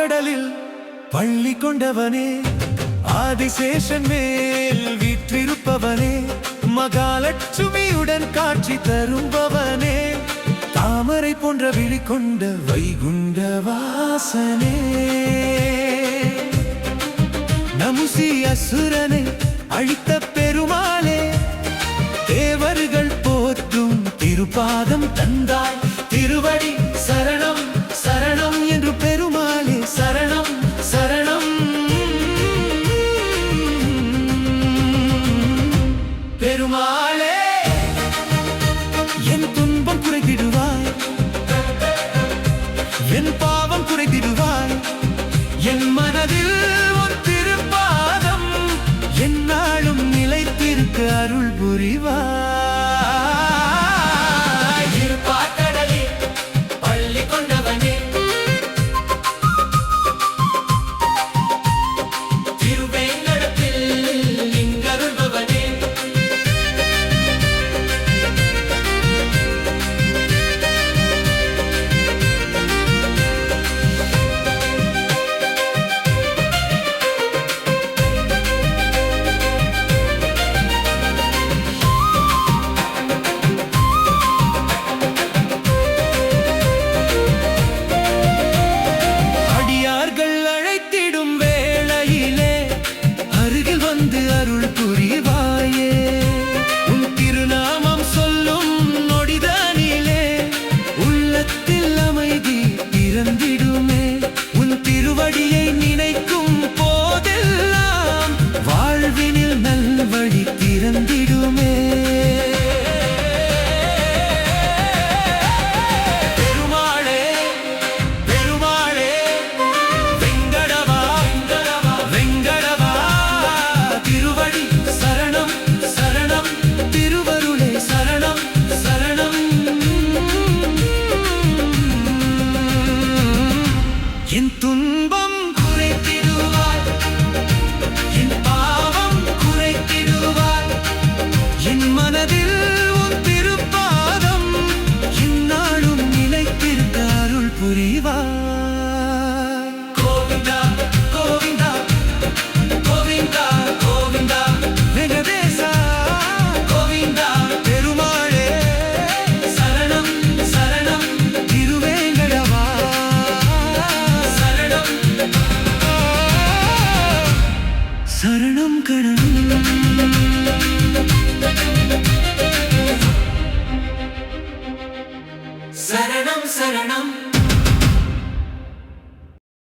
திருப்பார்கடலில் பள்ளி கொண்டவனே, ஆதிசேஷன் மேல் வீற்றிருப்பவனே, மகாலட்சுமியுடன் காட்சி தரும்பவனே, தாமரை போன்ற விழி கொண்ட வைகுண்ட வாசனே, நமுசி அசுரனை அழித்த பெருமாளே, தேவர்கள் போற்றும் திருப்பாதம் தந்தாய், திருவடி சரணம் சரணம் என்று பெருமாளே சரணம் சரணம். பெருமாளே என் துன்பம் குறைத்திடுவாய், என் பாவம் குறைத்திடுவாய், என் மனதில் உன் திருப்பாதம் எந்நாளும் நிலைத்திருக்க அருள் புரிவாய். திருப்பார்கடலில் பள்ளி கொண்டவனே, திருவேங்கடத்தில் இங்கருள்பவனே, அடியார்கள் அழைத்திடும் வேளையிலே அருகில் வந்து அருள்